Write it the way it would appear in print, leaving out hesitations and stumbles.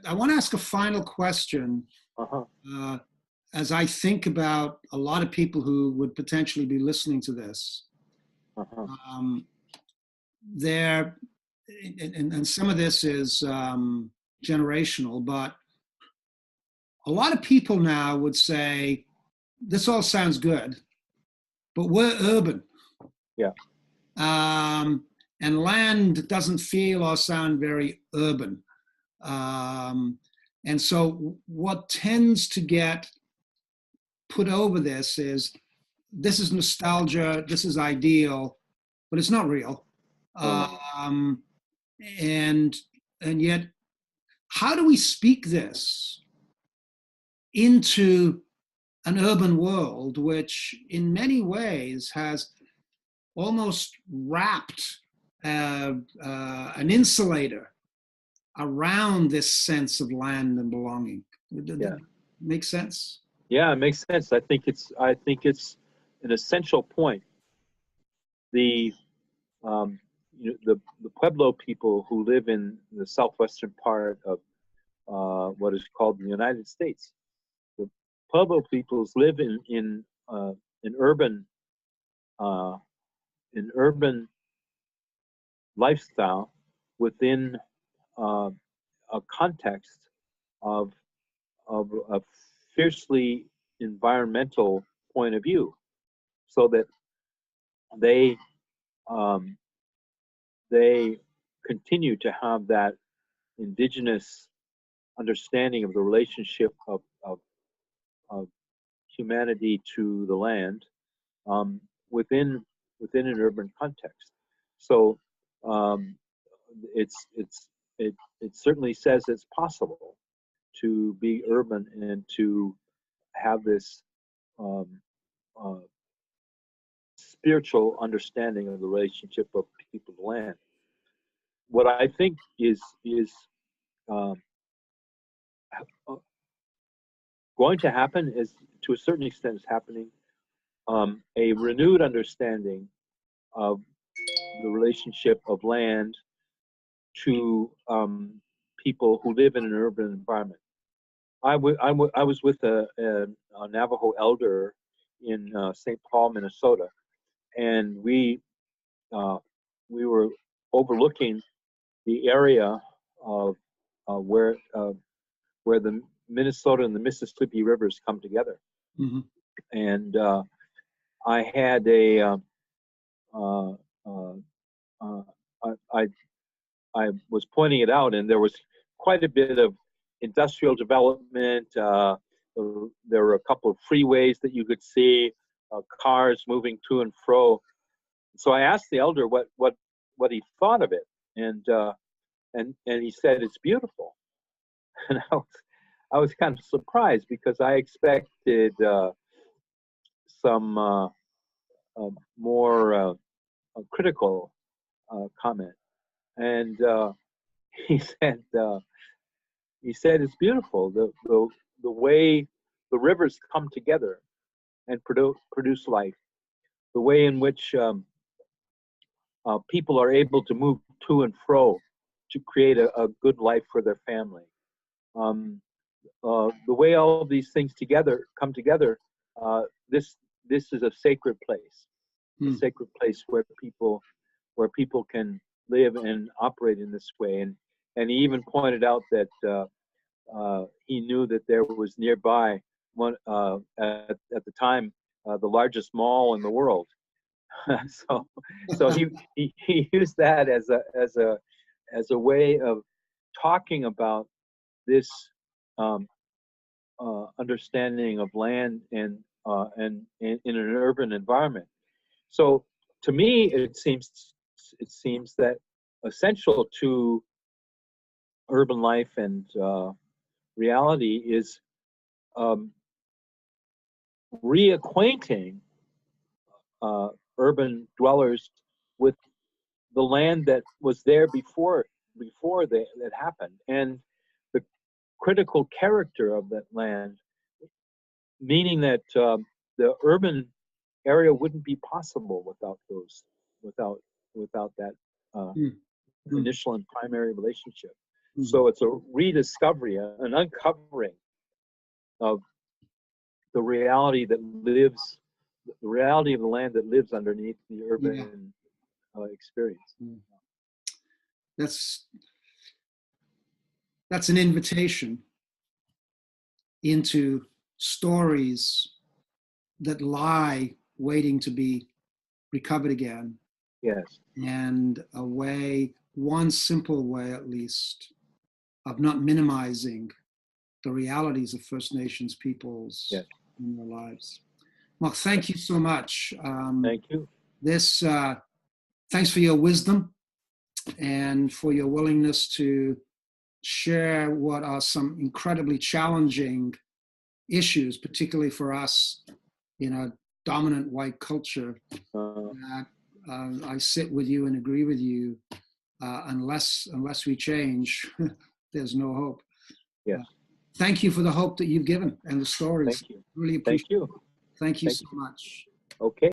I want to ask a final question. Uh-huh. As I think about a lot of people who would potentially be listening to this, Uh-huh. there, and some of this is generational, but a lot of people now would say, this all sounds good, but we're urban. Yeah. And land doesn't feel or sound very urban. And so what tends to get put over this is nostalgia, this is ideal, but it's not real. And yet, how do we speak this into an urban world, which in many ways has almost wrapped an insulator around this sense of land and belonging? Yeah. Make sense? Yeah, it makes sense. I think it's an essential point. The the Pueblo people who live in the southwestern part of what is called the United States. The Pueblo peoples live in urban lifestyle within a context of a fiercely environmental point of view, so that they continue to have that indigenous understanding of the relationship of humanity to the land within an urban context. So it certainly says it's possible to be urban and to have this spiritual understanding of the relationship of people to land. What I think is going to happen is, to a certain extent, is happening, a renewed understanding of the relationship of land to people who live in an urban environment. I was with a Navajo elder in St. Paul, Minnesota, and we were overlooking the area of where the Minnesota and the Mississippi rivers come together. Mm-hmm. And I had I was pointing it out, and there was quite a bit of industrial development. There were a couple of freeways that you could see, cars moving to and fro. So I asked the elder what he thought of it, and he said it's beautiful. And I was kind of surprised, because I expected some more critical comment. And he said it's beautiful, the way the rivers come together and produce life, the way in which people are able to move to and fro to create a good life for their family. The way all of these things come together, this is a sacred place, a sacred place where people can live and operate in this way. And he even pointed out that he knew that there was nearby one at the time the largest mall in the world. so he used that as a way of talking about this understanding of land and in an urban environment. So to me, it seems that essential to urban life and reality is reacquainting urban dwellers with the land that was there before that happened, and the critical character of that land, meaning that the urban area wouldn't be possible without that initial and primary relationship. Mhm. So it's a rediscovery, an uncovering of the reality that lives, the reality of the land that lives underneath the Yeah. urban experience. Mm. That's an invitation into stories that lie waiting to be recovered again, Yes, and a way, one simple way at least, of not minimizing the realities of First Nations peoples yes. in their lives. Well, thank you so much. Thank you. This Thanks for your wisdom and for your willingness to share what are some incredibly challenging issues, particularly for us in a dominant white culture. That I sit with you and agree with you. Unless we change, there's no hope. Yes. Thank you for the hope that you've given and the stories. Thank you. Really Thank appreciate it. you. Thank you Thank so you. much. Okay.